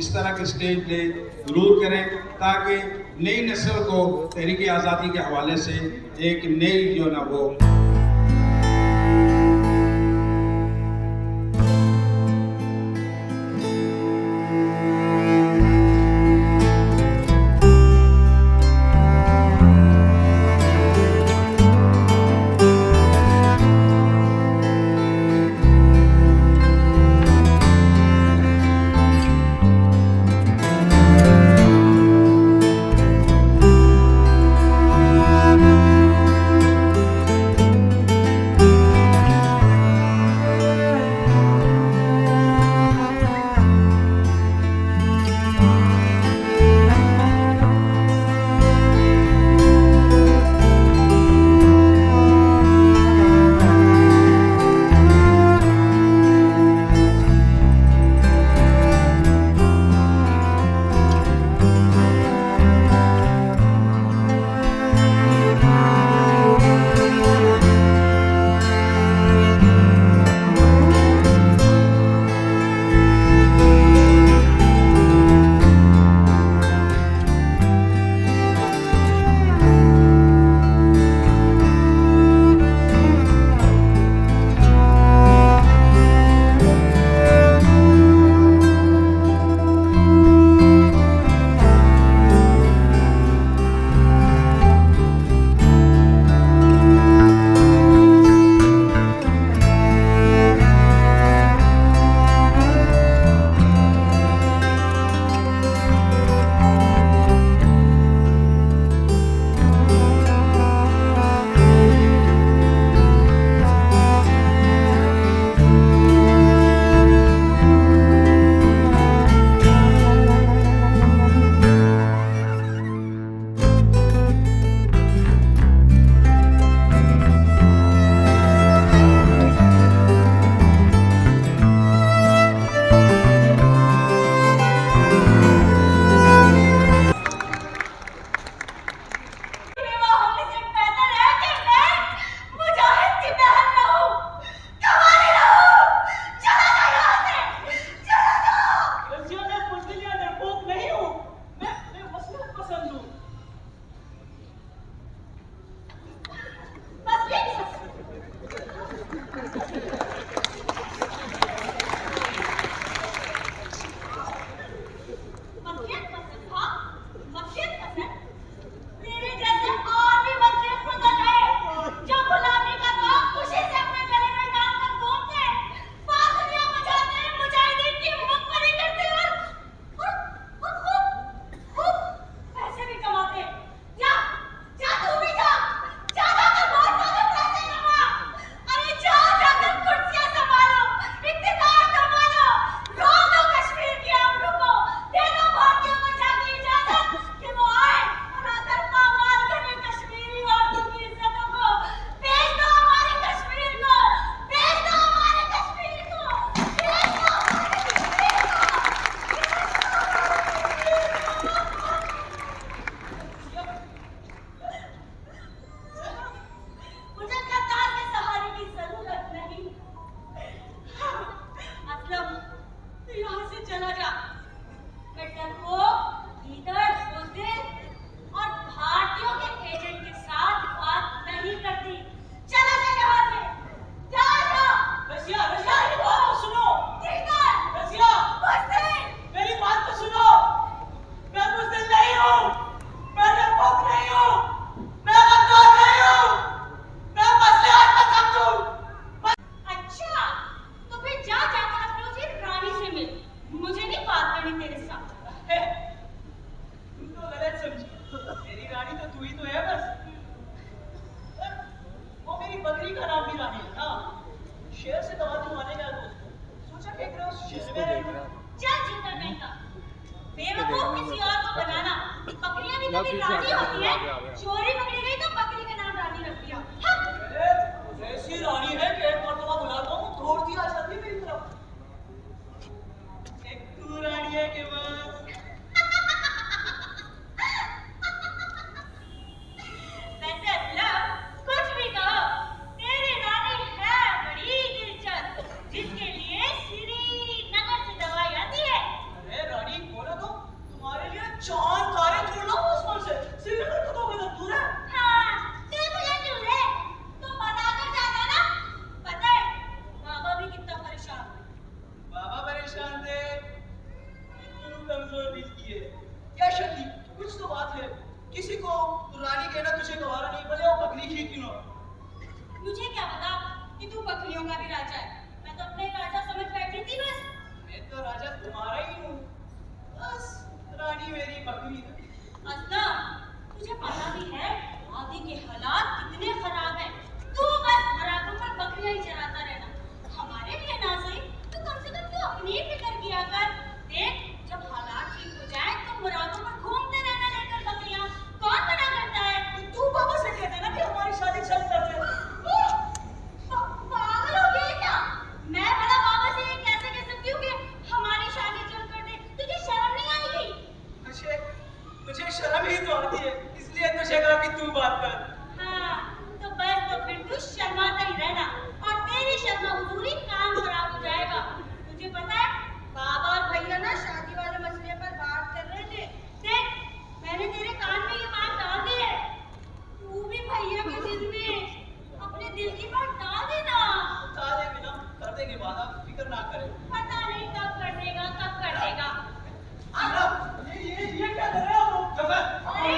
इस तरह के स्टेज प्ले जरूर करें, ताकि नई नस्ल को तहरीक आज़ादी के हवाले से एक नई जो ना वो रानी होती है, चोरी पकड़ी गई तो बकरी का नाम रानी रख दिया। ऐसी रानी है कि एक मरतबा बुलाता हूँ दौड़ती आ जाती है मेरी तरफ। एक तू रानी है के बस। वैसे मतलब कुछ भी कहो, तेरी रानी है बड़ी दिलचस्प, जिसके लिए श्रीनगर से दवाई आती है। अरे रानी ये क्यों ना? मुझे क्या पता कि तू बकरियों का भी राजा है। मैं तो अपने राजा समझ बैठी थी बस। मैं तो राजा तुम्हारा ही हूँ, बस रानी मेरी बकरी है। असलम, तुझे पता भी है वादी के हालात कितने खराब हैं। तू बस मुरादों पर बकरियां ही चराता रहना। हमारे लिए ना सही तो कम से कम तू अपनी ही फिक्र किया कर। देख, जब हालात ठीक हो जाए तो मुरादों पर घूमते रहना लेकर बकरियां। कौन मना करता है? तू बाबा से कह देना कि हमारी शादी चल कर दे। पागल हो गया क्या? मैं बड़ा बाबा से ये कैसे कह सकती हूँ कि हमारी शादी चल कर दे? तुझे शर्म नहीं आएगी? मुझे शर्म ही तो आती है, इसलिए तुझे कहा कि तू बात कर। हाँ, तो बस तो फिर तू शर्माता ही रहना और तेरी शर्मा हुजूरी काम खराब हो जाएगा। तुझे पता है बाबा और भैया ना शादी वाले मसले पर बात कर रहे थे। देख, मैंने तेरे कान में ये बात डाल दी है। तू भी भैया के दिल में अपने दिल की बात डाल देना। बता देंगे ना, कर देंगे बात, आप फिक्र ना करें। पता नहीं कब कर देगा, कब कर देगा। ये क्या कर रहे हो आप लोग? अरे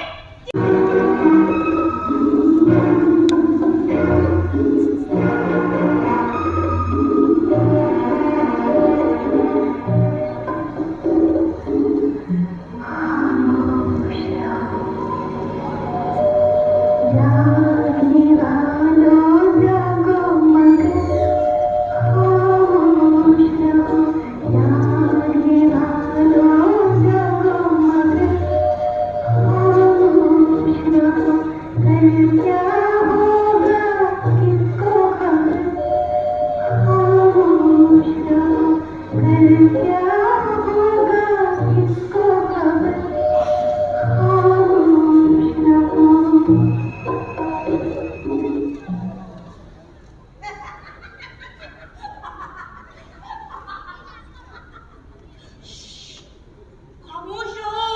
खामोश रहो,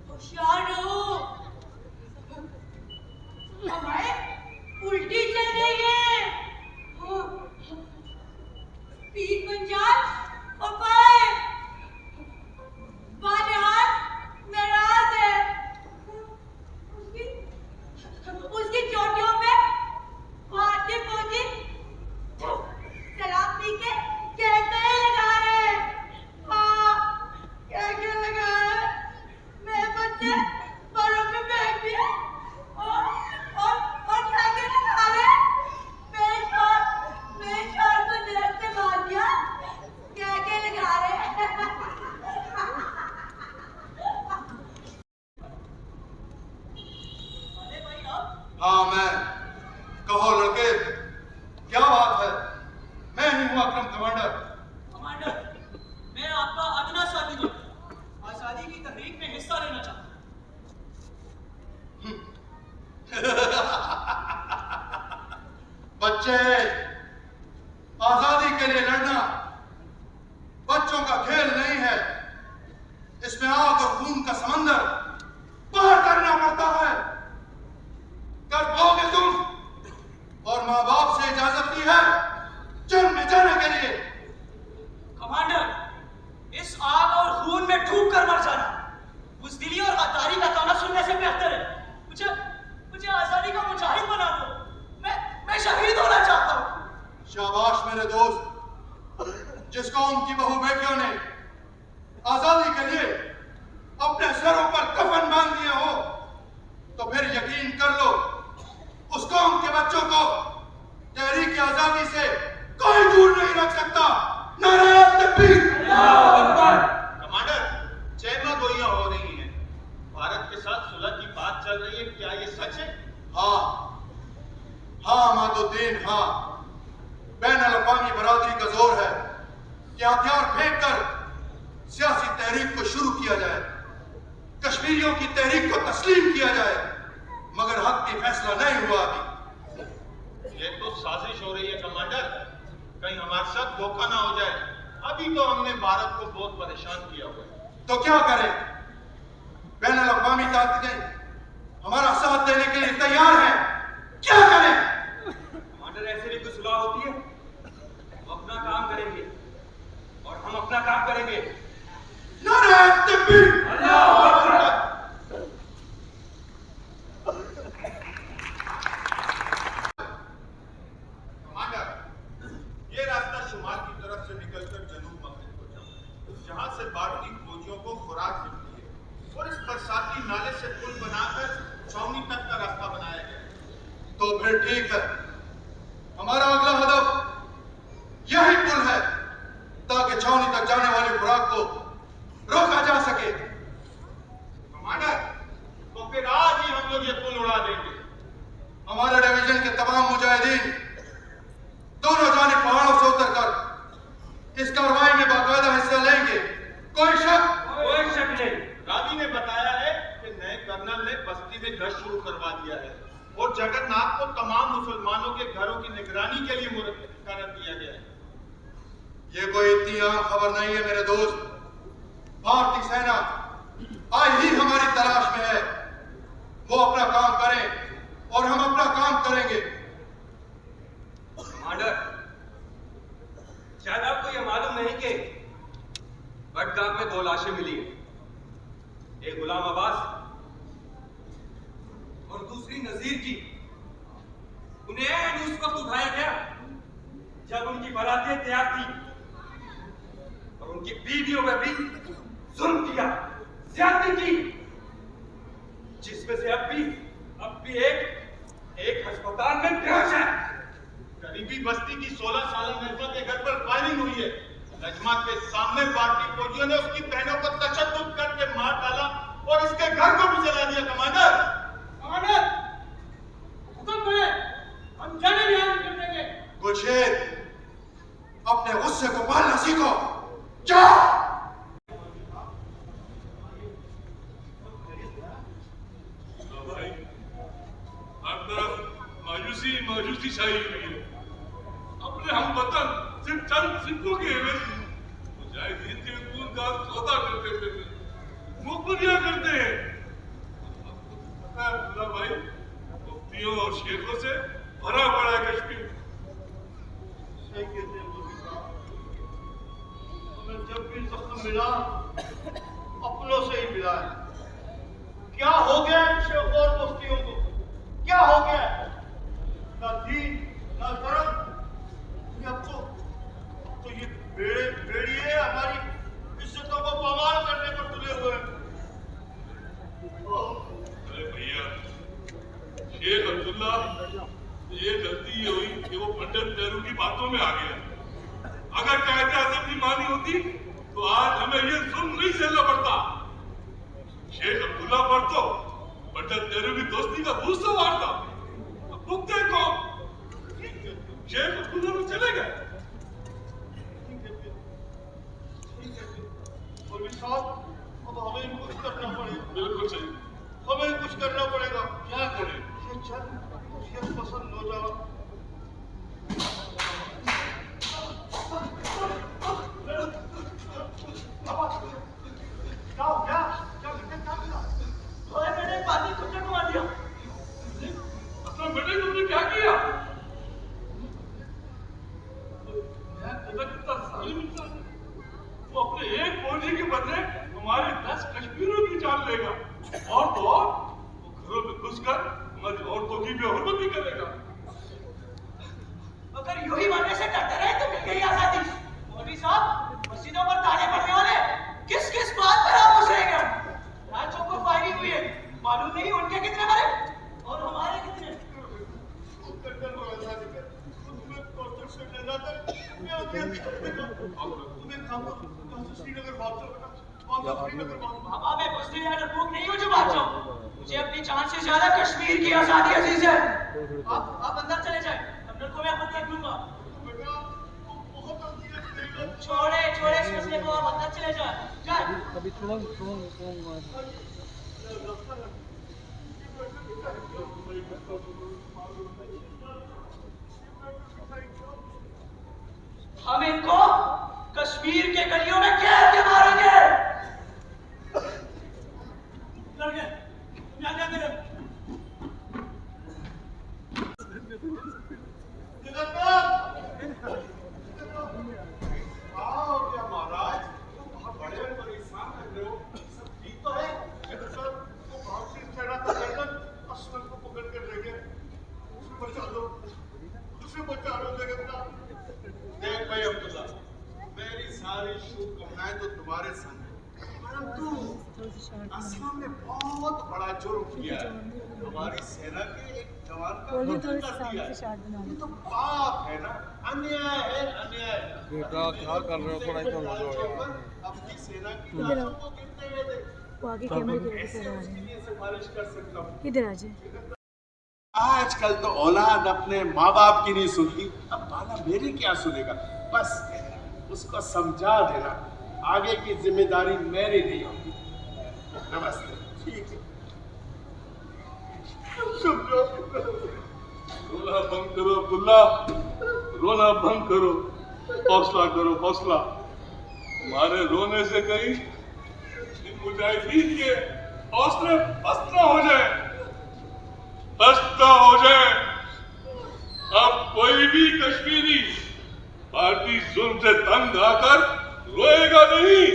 होशियार रहो। हवाएं उल्टी चल रही है। पीर पंजाल पपाए बादहार नाराज है। उसकी चोटियों पे आते पहुंचे शराब पी के कहते लगा है। हाँ, क्या क्या लगा है? मेरे बच्चे बरों में बैठ दिए और क्या क्या लगा है? मेरे शौहर को दरख्त से मार दिया। क्या क्या लगा रहे? अरे भाई आप हाँ मैं। कहो लड़के, क्या बात है? मैं ही हूँ अकरम कमांडर। कमांडर, मैं आपका अदना साथी हूँ, आजादी की तहरीक में हिस्सा लेना चाहता हूँ। बच्चे, आजादी के लिए लड़ना बच्चों का खेल नहीं है। इसमें आग और खून का समंदर पार करना पड़ता है। कर पाओगे तुम? और माँ बाप से इजाजत ली है जंग में जाने के लिए। कमांडर, इस आग और खून में डूब कर मर जाना बुज़दिली और गद्दारी का ताना सुनने से बेहतर है। मुझे आजादी का मुजाहिद बना दो। मैं शहीद होना चाहता हूँ। शाबाश मेरे दोस्त, जिस कौम की बहू बेटियों ने आजादी के लिए अपने सरों पर कफन बांध दिए हो, तो फिर यकीन कर लो उस कौम के बच्चों को तहरीक आजादी से कोई दूर नहीं रख सकता। नारे तकबीर! कमांडर, चैमा गोइयां हो रही हैं। भारत के साथ सुलह की बात चल रही है, क्या ये सच है? हाँ हाँ मादुद्दीन, हाँ। बैन-अल-अक़वामी बरादरी का जोर है कि हथियार फेंक कर सियासी तहरीक को शुरू किया जाए, कश्मीरियों की तहरीक को तस्लीम किया जाए, मगर हक़ की फैसला नहीं हुआ अभी। ये तो साजिश हो रही है कमांडर, कहीं हमारे साथ धोखा ना हो जाए। अभी तो हमने भारत को बहुत परेशान किया हुआ है। तो क्या करें? बैन-अल-अक़वामी ताकतें हमारा साथ देने के लिए तैयार हैं, क्या करें? कमांडर, ऐसे भी कुछ सुलह होती है? हम अपना काम करेंगे और हम अपना काम करेंगे। नारे तकबीर! अल्लाहू अकबर! फिर ठीक है। हमारा अगला हदफ यही पुल है ताकि छावनी तक जाने वाली खुराक को रोका जा सके। कमांडर, तो फिर आज ही हम लोग ये पुल उड़ा देंगे। हमारे डिवीजन के तमाम मुजाहिदीन दोनों जानिब पहाड़ों से उतरकर इस कार्रवाई में बाकायदा हिस्सा लेंगे। कोई शक नहीं। रावी ने बताया है कि नए कर्नल ने बस्ती में गश्त शुरू करवा दिया है और जगन्नाथ को तमाम मुसलमानों के घरों की निगरानी के लिए मुकर्रर किया गया है। ये कोई इतनी आम खबर नहीं है मेरे दोस्त। भारतीय सेना आज ही हमारी तलाश में है। वो अपना काम करें और हम अपना काम करेंगे। कमांडर, शायद आपको यह मालूम नहीं कि बडगाम में 2 लाशें मिली हैं, एक गुलाम अब्बास और दूसरी नजीर की। उन्हें उस वक्त उठाया गया जब उनकी बारातें तैयार थी और उनकी बीवियों में भी जुल्म किया, ज्यादती की, जिसमें से अब भी एक अस्पताल में बेहोश है। करीबी बस्ती की 16 साल नजमा के घर पर फायरिंग हुई है। नजमा के सामने पार्टी फौजियों ने उसकी बहनों को तशद्दुद करके मार डाला और इसके घर को भी जला दिया। कमांडर, हुक्म करें, हम जाने बयान कर देंगे। गुलशेर, अपने गुस्से को पालना सीखो। जाओ। भाई, हर तरफ मायूसी छाई हुई है। अपने हम वतन सिर्फ चंद सिक्कों के एवज मुजाहिदीन के खून का सौदा करते थे, मुखबिरियां करते हैं। पता है अब्दुल्ला भाई, मुफ्तियों और शेखों से भरा पड़ा है कश्मीर। सही कहते हैं मोदी साहब। हमें जब भी जख्म मिला अपनों से ही मिला है। क्या हो गया इन शेखों और मुफ्तियों को? क्या हो गया? ना दीन ना धर्म, अब तो ये बेड़िए हमारी इज्जतों को पामाल करने पर तुले हुए हैं। अरे भैया, शेख अब्दुल्ला, ये गलती हुई कि वो पंडित नेहरू की बातों में आ गया। अगर कायदे आज़म की मानी होती तो आज हमें ये जुल्म नहीं झेलना पड़ता। शेख अब्दुल्ला पर तो पंडित नेहरू की दोस्ती का भूत सवार था। अब भुगते कौन? शेख अब्दुल्ला में चले गए। अब हमें कुछ करना पड़ेगा। बिल्कुल सही। हमें कुछ करना पड़ेगा। क्या करें? ये पसंद हो जाओ। मैंने पानी कुत्ते को मार दिया। असल बेटे तुमने क्या किया? वो अपने एक फौजी के बदले हमारे 10 कश्मीरियों की जान लेगा और तो और वो घरों में घुसकर हमारी औरतों की बेहुरमत भी करेगा। अगर यूं ही मरने से डरते रहे तो मिल गई आजादी। मौलवी साहब, मस्जिदों पर ताले पड़ने वाले किस किस बात पर आप पूछेंगे? राज्यों को फायरिंग हुई है, मालूम नहीं उनके कितने मरे और हमारे कितने। बाबा, मैं कुछ दिन डरपोक नहीं हूँ जो बात चाहूँ। मुझे अपनी जान से ज्यादा कश्मीर की आजादी अजीज है। आप अंदर चले जाएं, कर्नल को मैं खुद देख लूंगा। छोड़े इस मसले को, आप अंदर चले जाए। हम इनको कश्मीर के गलियों में कैद के मारेंगे। लड़के, तुम यहाँ क्या कर रहे हो? महाराज, बहुत बड़े परेशान लग रहे हो। सब ठीक तो है? सर, वो भारतीय सेना का कर्नल असलम को पकड़ कर ले गए। उसे बचा लो जगन्नाथ। देख भाई अब्दुल्ला, मेरी सारी शुभकामनाएं तो तुम्हारे संग हैं, परंतु असलम ने बहुत बड़ा जुर्म किया है। हमारी सेना के एक जवान का बोलिए कत्ल थोड़े कर सामने दिया से है। शार्ट बना ये लो। तो पाप है ना, अन्याय है, अन्याय। बेटा क्या कर रहे हो, थोड़ा इधर हो जाओ यार। अपनी सेना की इधर आओ। लाशों को गिरते हुए देख, वो आगे कैमरे की वजह से ऐसे आ उसके रहे लिए सिफारिश कर सकता हूँ। हैं। इधर आ जाए। आजकल तो औलाद अपने माँ बाप की नहीं सुनती, अब बाला मेरी क्या सुनेगा। बस उसको समझा देना, आगे की जिम्मेदारी मेरी नहीं होगी। नमस्ते। ठीक है, समझो। रोना बंद करो अब्दुल्ला, रोना बंद करो, हौसला करो, हौसला। तुम्हारे रोने से कहीं इन मुजाहिदीन के हौसले पस्त ना हो जाए, पस्त ना हो जाए। अब कोई भी कश्मीरी भारतीय जुल्म से तंग आकर रोएगा नहीं,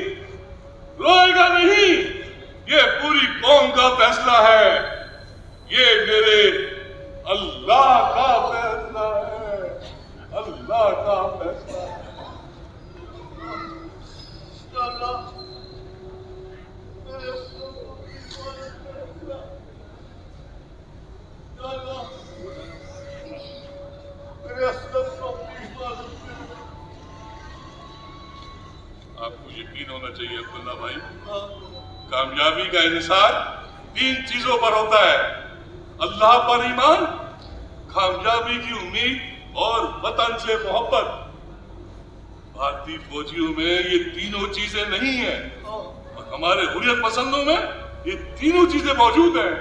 रोएगा नहीं। ये पूरी कौम का फैसला है, ये मेरे अल्लाह का फैसला है, अल्लाह का फैसला है। आपको यकीन होना चाहिए अब्दुल्ला भाई, कामयाबी का इंहिसार 3 चीजों पर होता है: अल्लाह पर ईमान, कामयाबी की उम्मीद और वतन से मोहब्बत। भारतीय फौजियों में ये तीनों चीजें नहीं है, और हमारे हुर्रियत पसंदों में ये तीनों चीजें मौजूद हैं।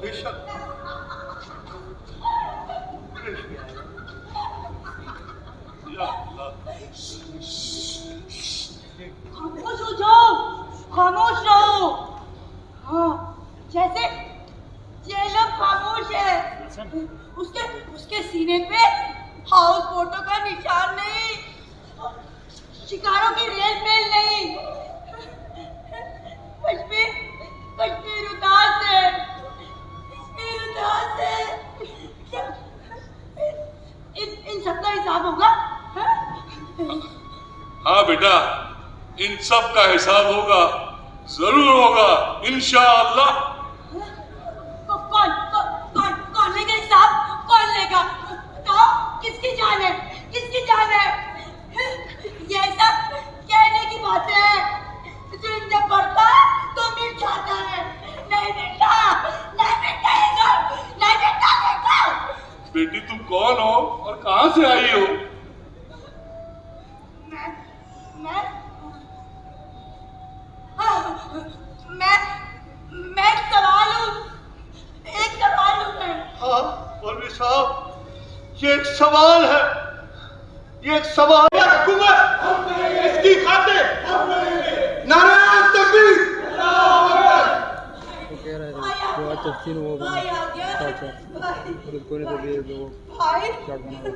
बेशक। या अल्लाह। खामोश हो जाओ, खामोश रहो। हाँ, जैसे जेलम खामोश है। उसके सीने पे हाउस बोटों का निशान नहीं, शिकारों की रेल मेल नहीं। कश्मीर उदास है, कश्मीर उदास है। इन सबका हिसाब होगा। हाँ बेटा, इन सब का हिसाब होगा, जरूर होगा, इंशाअल्लाह। कौन लेगा हिसाब? कौन लेगा? तो किसकी जान है? किसकी जान है? ये सब कहने की बातें हैं, जुल्म जब बढ़ता है तो मिट जाता है। नहीं बेटा, नहीं मिटेगा, नहीं मिटेगा। बेटी तुम कौन हो और कहां से आई हो? मैं एक सवाल हूँ, एक सवाल हूँ मैं। हाँ मौलवी साहब, ये एक सवाल है, ये एक सवाल है। हुकूमत इसकी खातिर नारे तकबीर। वो कह रहे थे जो आज तक वो भाई आ गया। और कोई तो भी वो भाई, शॉट बना रहा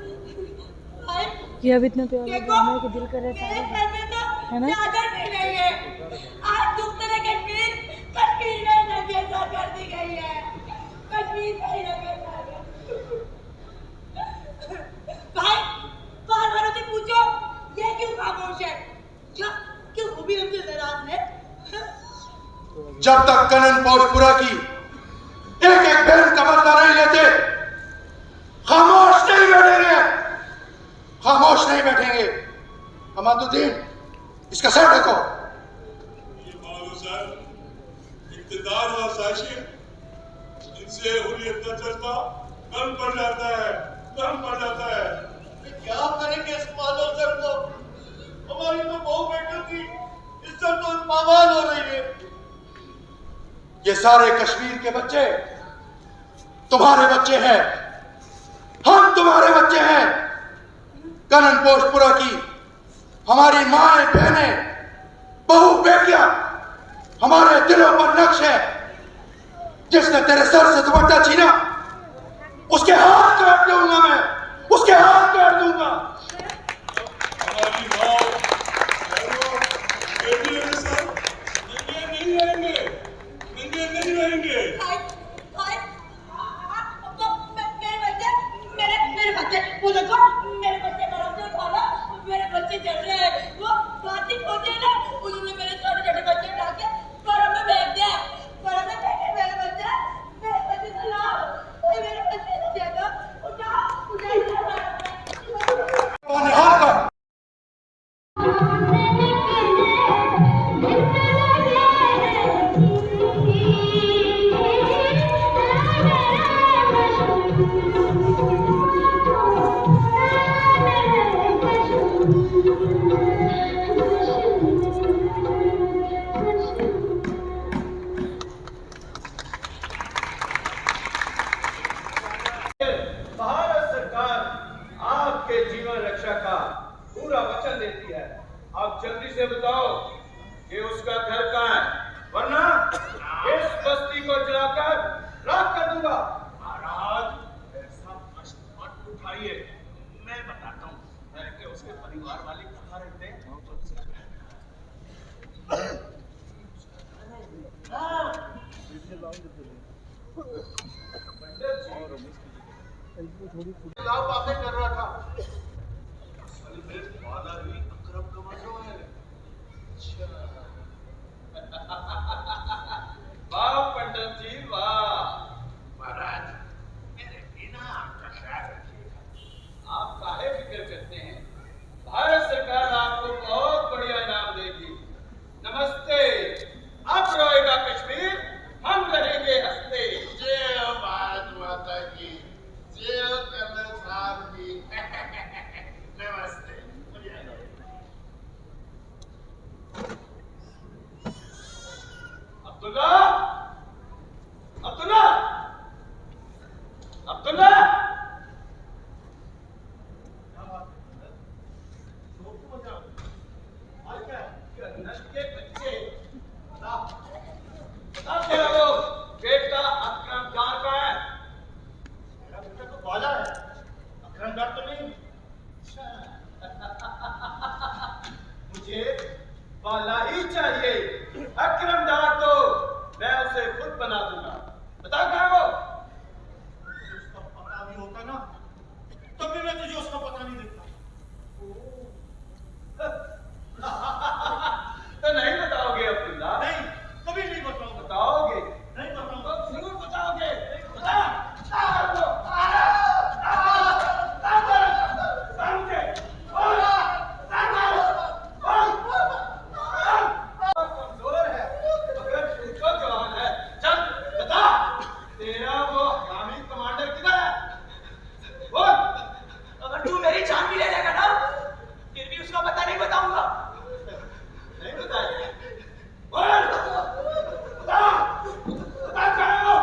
भाई, ये अब इतना प्यारा देखो, गाना है कि दिल करे मेरे सारे घर में तो है ना? चादर भी नहीं है। आज दूसरे कश्मीर में नंगेजा कर दी गई है। कश्मीर में ही नंगेजा कर। भाई, बार बार उसे पूछो, ये क्यों खामोश है? क्यों वो भी हमसे नाराज है? जब तक कनन पौशपुरा की एक एक बहन का बदला नहीं लेते, खामोश नहीं बैठेंगे, खामोश नहीं बैठेंगे। अमादुद्दीन, इसका सर देखो। ये मालूम सर, इक़्तिदार और साजिश, इनसे हुर्रियत का जज्बा कम पड़ जाता है, कम पड़ जाता है। क्या करेंगे इस माधव सर को? हमारी तो बहू बेटियों की इज्जत तो पामाल हो रही है। ये सारे कश्मीर के बच्चे तुम्हारे बच्चे हैं, हम तुम्हारे बच्चे हैं। कनन पौशपुरा की हमारी माएं, बहनें, बहू, बेटियां हमारे दिलों पर नक्श है। जिसने तेरे सर से दुपट्टा छीना, उसके हाथ काट दूंगा मैं, उसके हाथ काट दूंगा। हमारी माँ, बहनों, बेटियों के साथ नंगे नहीं रहेंगे, नंगे नहीं रहेंगे। भाई, मेरे बच्चे, वो देखो, मेरे बच्चे बर्फ से उठा लो, मेरे बच्चे चल रहे हैं। वो बाती होते हैं ना, उन्होंने मेरे छोटे छोटे बच्चे उठा के बर्फ में फेंक दिया, बर्फ में फेंके मेरे बच्चे, मेरे खिलाफ बातें कर रहा था। असल में वाला ही अकरम कमांडो है। अच्छा। वाह पंडित जी वाह। महाराज मेरे बिना आपका ख्याल रखिएगा। आप काहे फिक्र करते हैं? भारत सरकार आपको बहुत बढ़िया इनाम देगी। नमस्ते। अब रोएगा कश्मीर, हम रहेंगे हंसते। जय हो भारत माता की, जय हो कर्नल साहब की। नमस्ते। अब्दुल्ला, अब्दुल्ला, अब्दुल्ला। कर्नल के बच्चे बता तेरा वो बेटा अकरम डार का है? मेरा बेटा तो बाला है, अकरम डार तो नहीं। मुझे बाला ही चाहिए। अकरम डार तो मैं उसे खुद बना दूंगा। बता कहाँ वो? उसका पता भी होता ना, तभी मैं तुझे उसका पता नहीं देता। तो नहीं बताओगे अब्दुल्ला? नहीं, कभी नहीं बताऊंगा। बताओगे? नहीं बताऊंगा। तो जरूर बताओगे। बता। कमजोर है मगर तू तो जवान है। चल बता, तेरा वो हरामी कमांडर किधर है? बोल। अगर तू मेरी जान भी ले लेगा ना, फिर भी उसका पता नहीं बताऊंगा। नहीं बताएगा? बोल। बता। बता कहाँ है वो?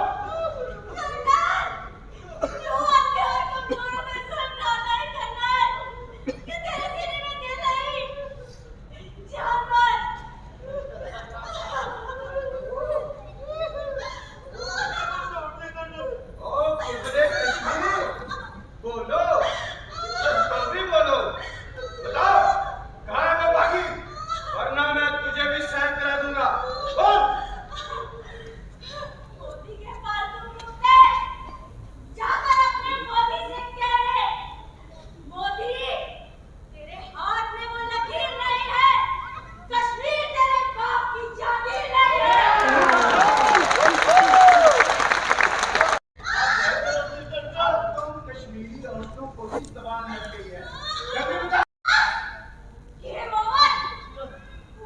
क्यों अपने और कमजोरों में समझाता है कर्नल? कि तेरे सीने में दिल नहीं, जानवर। ओ कुतरे कश्मीरी, बोलो, जल्दी बोलो। बताओ कहाँ है वो बागी, वरना मैं तुझे भी शहीद करा दूंगा। बोल। मोदी के फालतू कुत्ते, जाकर अपने मोदी से कह दे, मोदी, तेरे हाथ में वो लकीर नहीं है, कश्मीर तेरे बाप की जागीर नहीं है। तुम कश्मीरी औरतों को भी जबान लग गई है। जल्दी बता। ये मोहन, तू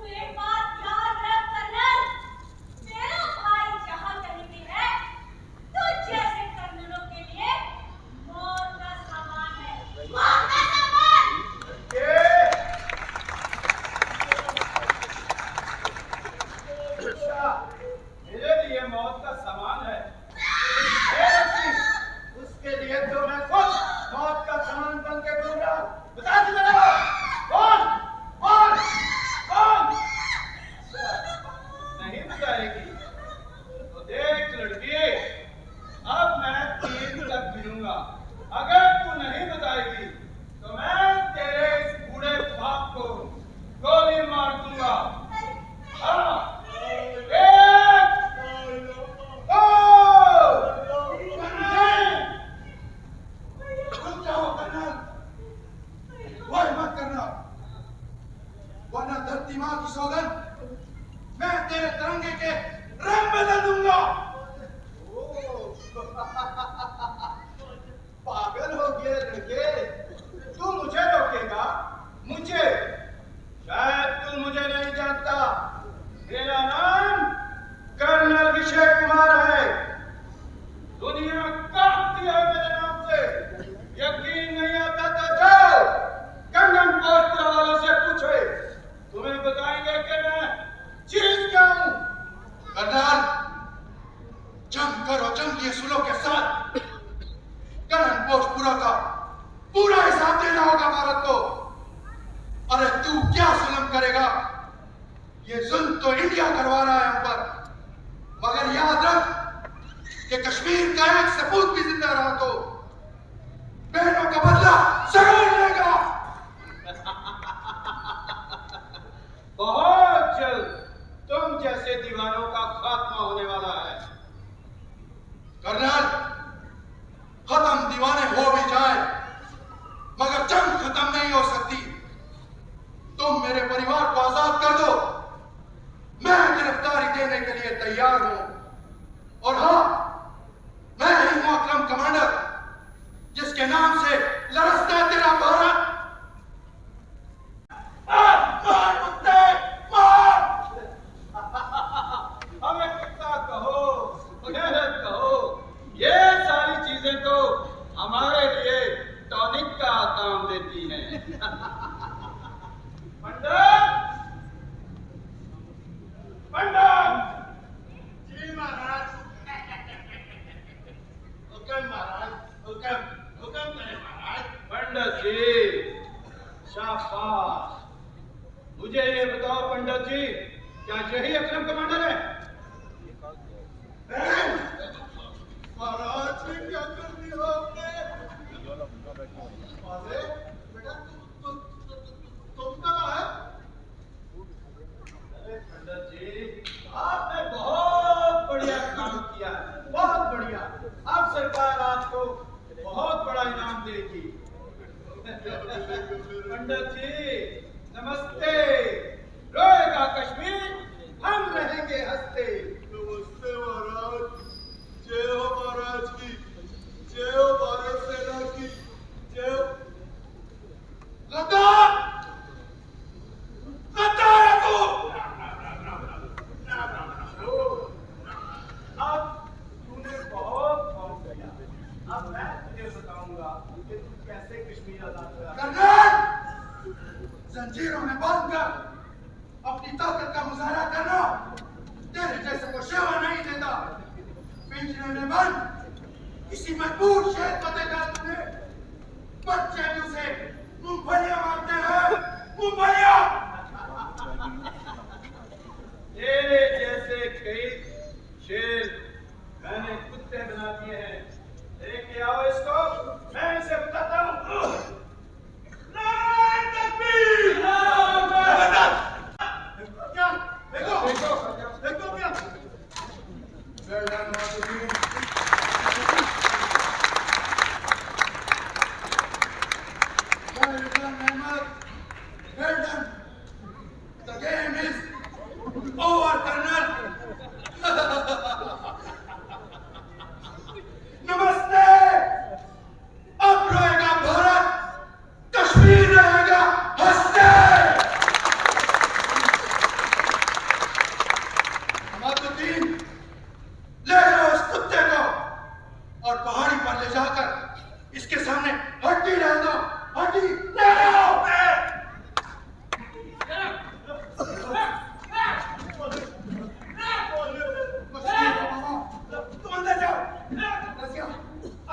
एक बात याद रख कर्नल, तेरा भाई जहाँ कहीं भी है, तुझ जैसे कर्नलों के लिए मौत का सामान है, मौत का सामान। अच्छा, मेरे लिए मौत का सामान है। हे रफीक, उसके लिए तो मैं खुद मौत का सामान बन के घूमूंगा। बता किधर है वो? कौन? कौन? कौन? नहीं बताएगी तो देख लड़की, अब मैं 3 तक गिनूंगा। अगर तू नहीं बताएगी तो मैं तेरे इस बूढ़े बाप को गोली मार दूंगा। हाँ, 1, 2, 3। रुक जाओ कर्नल, वाह मत करना, वरना धरती माँ की सौगंध मैं तेरे तिरंगे के रंग बदल दूंगा। पागल हो गए लड़के, तू मुझे रोकेगा? मुझे? शायद तू मुझे नहीं जानता। मेरा नाम कर्नल अभिषेक कुमार है। दुनिया कांपती है मेरे नाम से। यकीन नहीं आता तो जाओ कंगन पोस्ट वालों से पूछे, तुम्हें बताएंगे कि मैं चीज क्या हूँ। कर्नल, जंग करो जंगी असूलों के साथ। कर्नल पोस्टपुरा का पूरा हिसाब देना होगा भारत को। अरे तू क्या जुल्म करेगा? ये जुल्म तो इंडिया करवा रहा है हम पर। मगर याद रख कि कश्मीर का एक सपूत भी जिंदा रहा तो बहनों का बदला जरूर लेगा। बहुत जल्द तुम जैसे दीवानों का खात्मा होने वाला है। कर्नल, खत्म दीवाने हो भी जाए मगर जंग खत्म नहीं हो सकती। तुम मेरे परिवार को आजाद कर दो, मैं गिरफ्तारी देने के लिए तैयार हूं। और हाँ, मैं ही हूं अकरम कमांडर, जिसके नाम से लरसता है तेरा भारत। मार कुत्ते, मार। हमें कितना कहो, गैरत कहो, ये सारी चीजें तो हमारे लिए टॉनिक का काम देती हैं। पंडित, पंडित। जी महाराज। हुक्म महाराज, हुक्म, हुक्म करें महाराज। पंडित जी, शाबाश। मुझे ये बताओ पंडित जी, क्या यही अकरम कमांडर है? महाराज ने क्या कर दिया आपने? अरे बेटा तुम कहाँ है? अरे पंडित जी, आपने बहुत बढ़िया काम किया, बहुत बढ़िया। अब सरकार आपको बहुत बड़ा इनाम देगी। पंडित जी नमस्ते। रोएगा कश्मीर, हम रहेंगे हंसते। नमस्ते महाराज। जय हो महाराज की, जय हो भारत सेना की, जय हो। गद्दार, गद्दार है तू। अब तूने बहुत काम किया, अब मैं तुझे बताऊंगा कि तू कैसे कश्मीर आजाद करा। कर्नल, जंजीरों में बांधकर अपनी ताकत का मुजाहरा करना तेरे जैसे को सेवा नहीं देता। पिंजरे में बंद किसी मजबूर शेर को देखा तुमने? बच्चे भी उसे मूंगफलियां मारते हैं, मूंगफलियां। तेरे जैसे कई शेर मैंने कुत्ते बना दिए हैं। लेके आओ इसको, मैं इसे बताता हूँ। नारे तकबीर! क्या? देखो, देखो, देखो क्या? Well done, Mahatma. Well done, Ahmed. Well done. The game is over, Colonel. नमस्ते। अब रोएगा भारत, कश्मीर रहेगा हंसते। हमादुद्दीन, ले जाओ इस कुत्ते को और पहाड़ी पर ले जाकर इसके सामने हड्डी डाल दो। हड्डी ले जाओ। तुम अंदर जाओ। रसिया,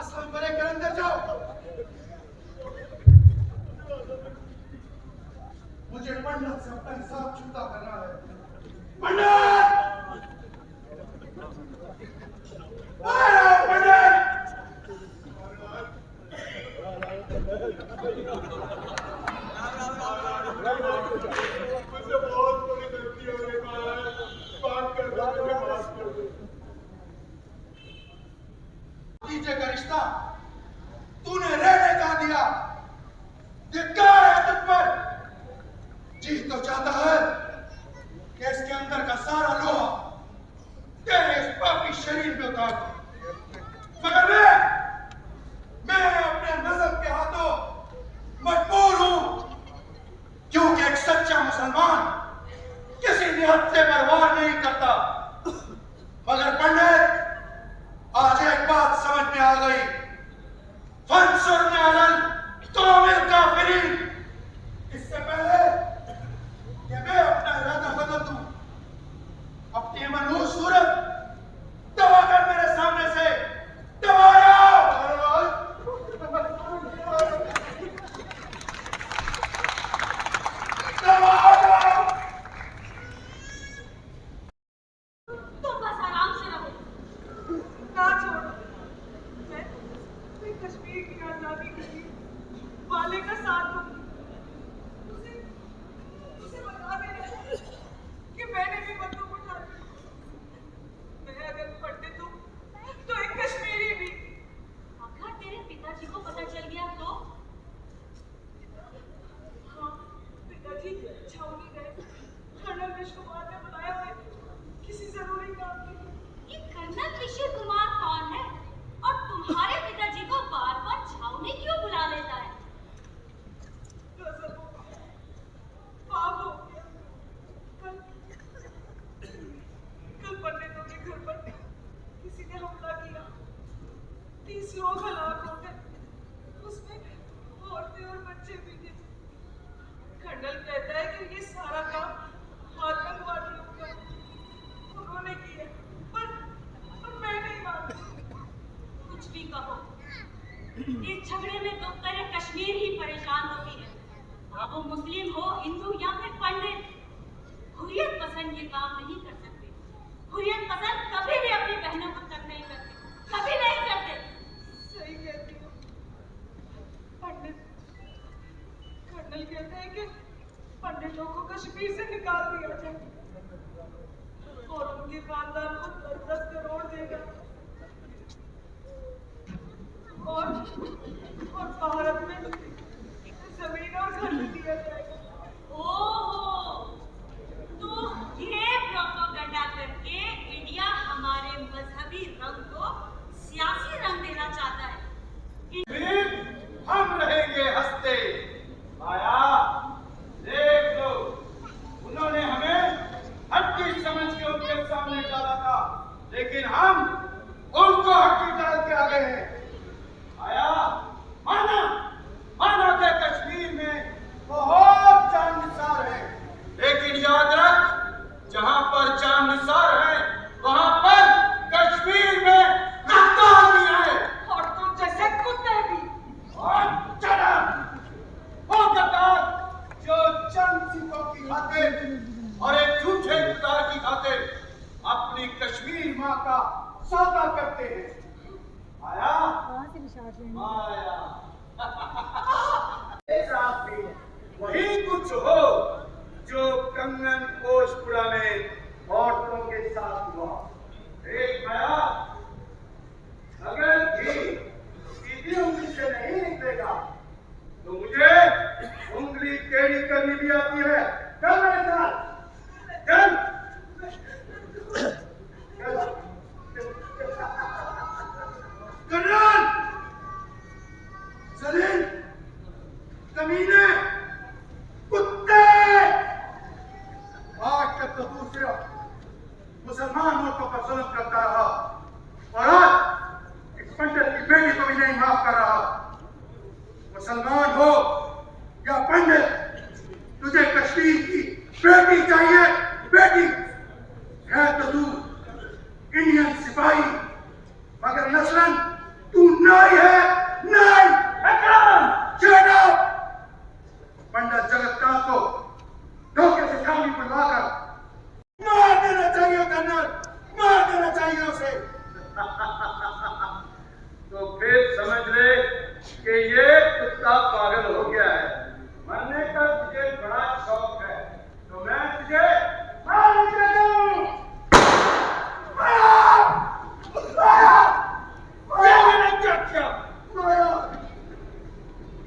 अस्लम बड़े के अंदर जाओ। मुझे पंडित से अपना हिसाब चुकता करना है। पंडित! मुझे बहुत बड़ी गलती हो गई महाराज, बात कर दो, मुझे माफ कर दो। भतीजे का रिश्ता तूने रहने का दिया। धिक्कार है तुझ पर। जी तो चाहता है कि इसके अंदर का सारा लोहा तेरे इस पापी शरीर में उतार दूं। मगर मैं अपने नज़र के हाथों मजबूर हूं, क्योंकि एक सच्चा मुसलमान किसी निहत्थे पर वार नहीं करता। मगर पंडित, आज एक बात समझ में आ गई। फंसुरना अलल कौमिल काफिरीन। इससे पहले कि मैं अपना इरादा बदल दूं, अपनी मनहूस सूरत दबा कर मेरे सामने से दबाया। तुम बस आराम से रहो, ना छोड़ो। 30 लोग हलाक हो गए, उसमें औरतें और बच्चे भी थे। कर्नल कहता है कि ये सारा काम आतंकवादियों का उन्होंने किया, पर मैं नहीं मानती। कुछ भी कहो, इस झगड़े में तो करे कश्मीर ही परेशान होती है। अब वो मुस्लिम हो, हिंदू या फिर पंडित, हुर्रियत पसंद ये काम नहीं कर सकते। हुर्रियत पसंद कभी भी अपनी बहनों को तंग नहीं करते, कभी नहीं करते। सही कहती हो पंडित। कर्नल कहते हैं कि पंडितों को कश्मीर से निकाल दिया जाए और उनके खानदान को 10-10 करोड़ देगा और भारत में जमीन और घर दिया जाएगा। ओहो, तो ये प्रोपेगेंडा करके इंडिया हमारे मजहबी रंग को सियासी रंग देना चाहता है। फिर हम रहेंगे हंसते। माया, देख लो, उन्होंने हमें हड्डी समझ के उनके सामने डाला था, लेकिन हम उनको हड्डी डाल के आ गए हैं। माया, माना के कश्मीर में बहुत जाननिसार है, लेकिन याद रख, जहां पर जाननिसार है वहां पर कश्मीर में गद्दार भी है। और तुम जैसे कुत्ते भी। और चला वो गद्दार जो चंद सिखों की खातिर और एक झूठे खुदा की खातिर अपनी कश्मीर माँ का सौदा करते हैं। माया, माया, वही कुछ हो जो कंगन पोशपुरा में औरतों के साथ हुआ। एक माया, अगर घी सीधी उंगली से नहीं निकलेगा तो मुझे उंगली टेढ़ी करनी भी आती है। चल मेरे साथ, चल। कर्नल सलीम, कमीने, कुत्ते, आज तक तो दूसरे मुसलमानों को जुल्म करता रहा और आज इस पंडित की बेटी को भी नहीं माफ कर रहा। मुसलमान हो या पंडित, तुझे कश्मीर की बेटी चाहिए, बेटी है तो तू इंडियन सिपाही, मगर नस्लन तू नाई है, नाई। पंडित जगन्नाथ को धोखे से खाली पर लाकर मार देना चाहिए। कर्नल, मार देना चाहिए उसे। तो फिर समझ ले कि ये कुत्ता पागल हो गया है। मरने का तुझे बड़ा शौक है, तो मैं तुझे मार देता हूं।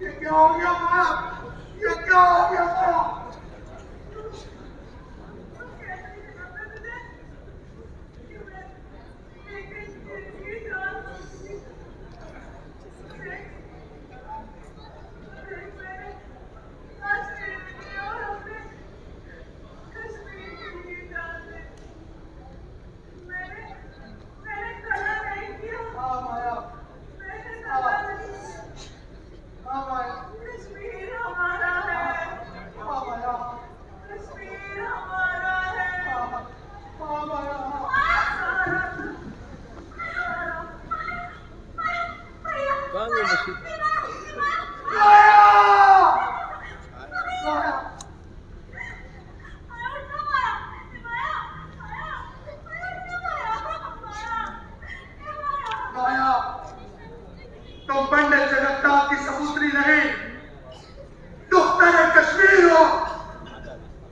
ये क्या हो गया माया? ये क्या हो गया माया? तुम पंडित जगन्नाथ की सपुत्री नहीं, दुख्तर कश्मीर हो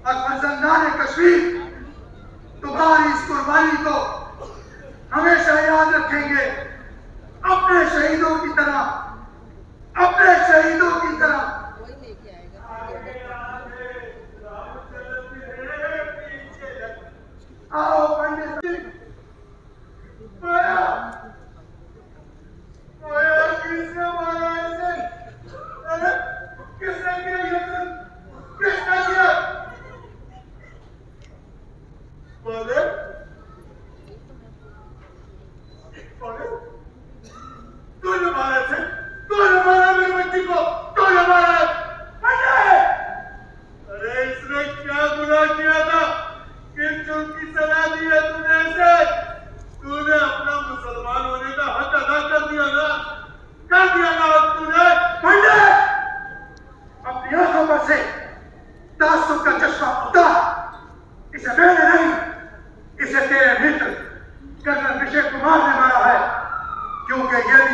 और फर्जंदान कश्मीर। तुम्हारी इस कुर्बानी को हमेशा याद रखेंगे, अपने शहीदों की तरह, अपने शहीदों की तरह। आओ पंडित जी, किसने मारा इसे? अरे किसने किया ये? किसने किया?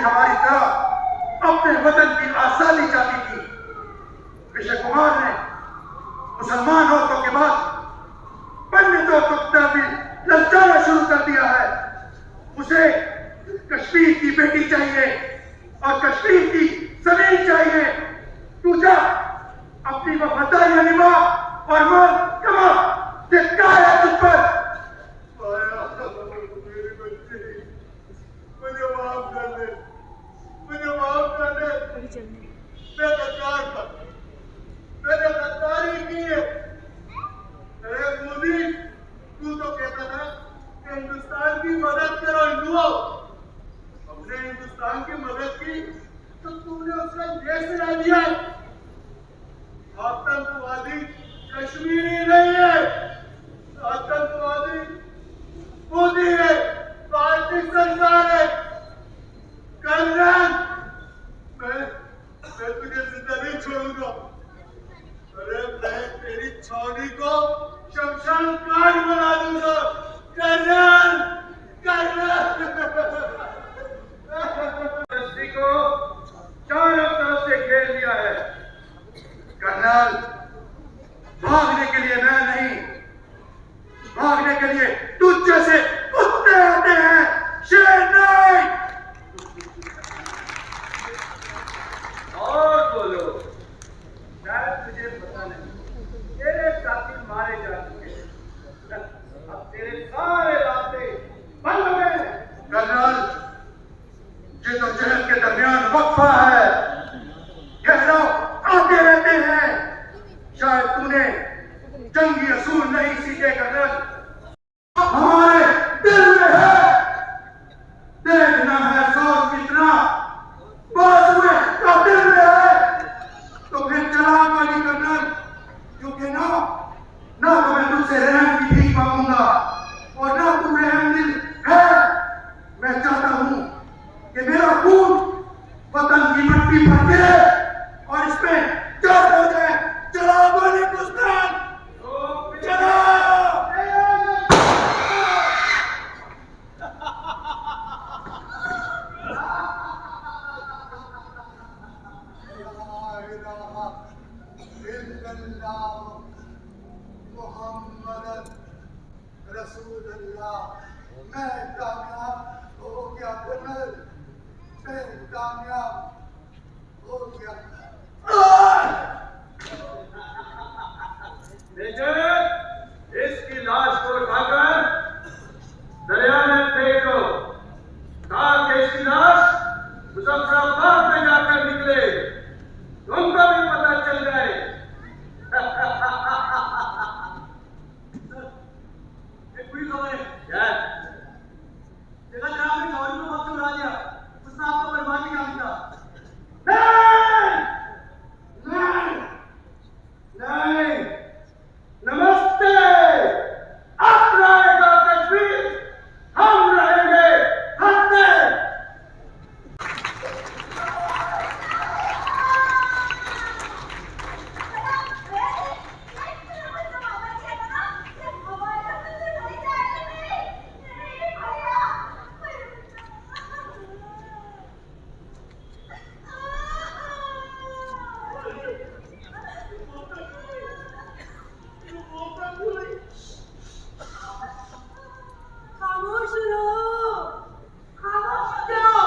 हमारी तरह अपने वतन की आजादी चाहती थी। विजय कुमार ने मुसलमान औरतों के बाद पंडितों को ललचाना शुरू कर दिया है। उसे कश्मीर की बेटी चाहिए और कश्मीर की जमीन चाहिए। तू जा अपनी वफादारी निभा और माल कमा। धिक्कार है तुझ पर। मुझे माफ कर दे, मुझे माफ कर दे। मैं गद्दार था, मैंने गद्दारी की है। अरे मोदी, तू तो कहता था कि हिंदुस्तान की मदद करो हिंदुओं। हमने हिंदुस्तान की मदद की तो तूने उसका देश चला दिया। आतंकवादी कश्मीरी नहीं है, आतंकवादी मोदी है, भारतीय सरकार है। कर्नल, मैं तुझे जिंदा नहीं छोड़ूंगा। अरे मैं तेरी छावनी को शमशान घाट बना दूंगा। Colonel, colonel. रस्सी को चारों तरफ से घेर लिया है। कर्नल, भागने के लिए मैं नहीं, भागने के लिए तुझ जैसे कुत्ते आते हैं, शेर नहीं। और बोलो, शायद तुझे पता नहीं, तेरे साथी मारे जा चुके हैं। अब तेरे सारे रास्ते बंद हो गए। कर्नल, ये तो जहर के दरमियान वक्फा है। गहराव आते रहते हैं। शायद तूने जंगी असूल नहीं सीखे कर्नल। हमारे दिल में है। देखना है सौर कितना बाजुए का दिल में है। तो फिर चला पानी कर्नल, क्योंकि ना तो मैं तुझसे रहम की भीख मांगूंगा और ना तू रहम दिल है। मैं चाहता हूं कि मेरा खून वतन की मिट्टी पर गिरे और इसमें जड़ हो जाए। चला बोले कुस्तान, चला। मोहम्मद रसूलुल्लाह। मैं कामयाब हो गया कर्नल, मैं कामयाब हो गया। इसकी लाश को उठाकर दरिया में फेंक दो ताकि इसकी लाश मुजफ्फराबाद में जाकर निकले, तुमको भी पता चल जाए। एक बड़ी खबर है। क्या? जगह जनाब ने चौधरी को वक्त उड़ा दिया, उसने आपको बर्बादी का दिया। नहीं, नहीं, नमस्ते। अपना रहेगा कश्मीर, हम रहेंगे हत्ते। खामोश रहो, खामोश हो जाओ।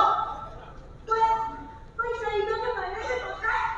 कोई शहीदों के मरने से रोका है?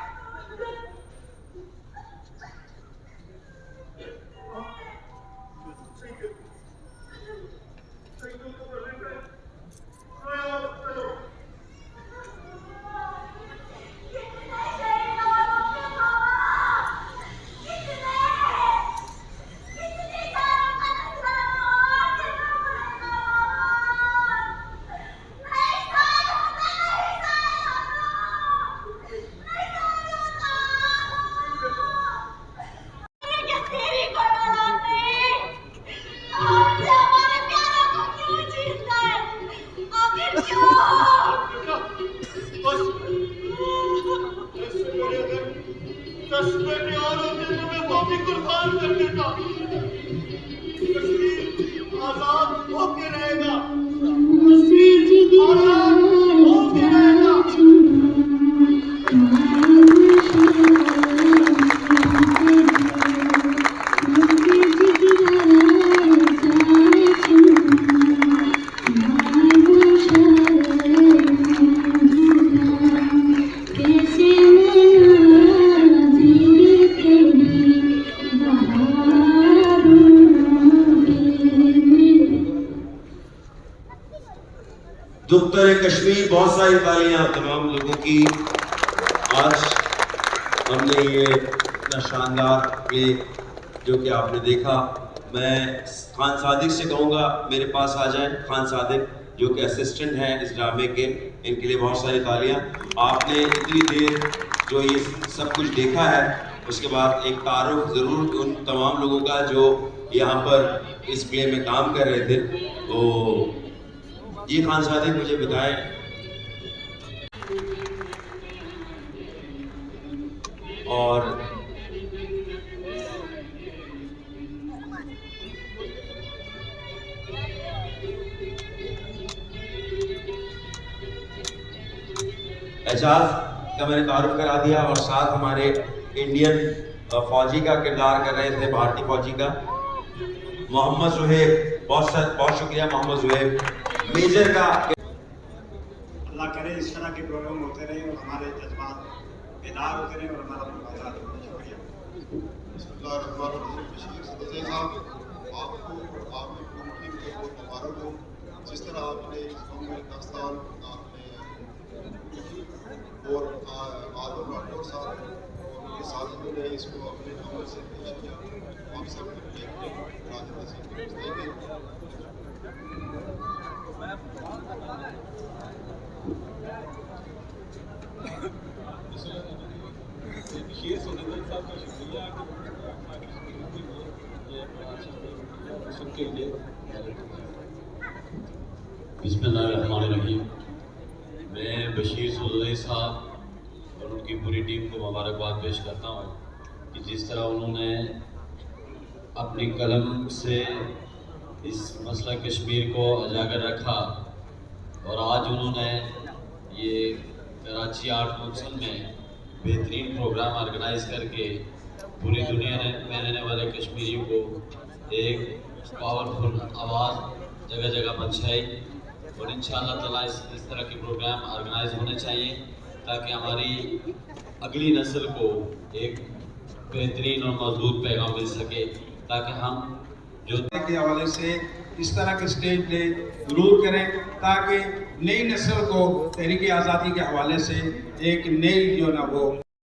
आजाद होके रहेगा, कश्मीर आजाद होके रहेगा। उत्तर कश्मीर, बहुत सारी तालियां तमाम लोगों की। आज हमने ये इतना शानदार प्ले जो कि आपने देखा, मैं खान सादिक से कहूँगा मेरे पास आ जाएं। खान सादिक जो कि असिस्टेंट हैं इस ड्रामे के, इनके लिए बहुत सारी तालियां। आपने इतनी देर जो ये सब कुछ देखा है, उसके बाद एक तारुफ ज़रूर उन तमाम लोगों का जो यहाँ पर इस प्ले में काम कर रहे थे। तो ये खान सादिक मुझे बताएं, और एजाज का मैंने तारुफ करा दिया, और साथ हमारे इंडियन फौजी का किरदार कर रहे थे, भारतीय फौजी का मोहम्मद जुहैब। बहुत शुक्रिया मोहम्मद जुहैब। मेजर का अल्लाह करे इस तरह के प्रोग्राम होते रहे और हमारे जज्बात बेदार होते रहे और हमारा आज़ाद हो। शुक्रिया। आपको आपकी पूरी टीम को बहुत मुबारक हो। जिस तरह आपने इस फिल्म में दास्तान और आलम राठौर साहब और उनके साथियों ने इसको अपने अमल से पेश किया। हम सब बिस्मिल्लाहिर्रहमानिर्रहीम। मैं बशीर सुल्लई साहब और उनकी पूरी टीम को मुबारकबाद पेश करता हूँ कि जिस तरह उन्होंने अपनी कलम से इस मसला कश्मीर को उजागर रखा, और आज उन्होंने ये कराची आर्ट काउंसिल में बेहतरीन प्रोग्राम ऑर्गेनाइज करके पूरी दुनिया में रहने वाले कश्मीरियों को एक पावरफुल आवाज़ जगह जगह पहुँचाई। और इंशाअल्लाह ताला इस तरह के प्रोग्राम ऑर्गेनाइज होने चाहिए ताकि हमारी अगली नस्ल को एक बेहतरीन और मजबूत पैगाम मिल सके, ताकि हम जो के हवाले से इस तरह के स्टेज प्ले जरूर करें ताकि नई नस्ल को तहरीक आज़ादी के हवाले से एक नई जो ना वो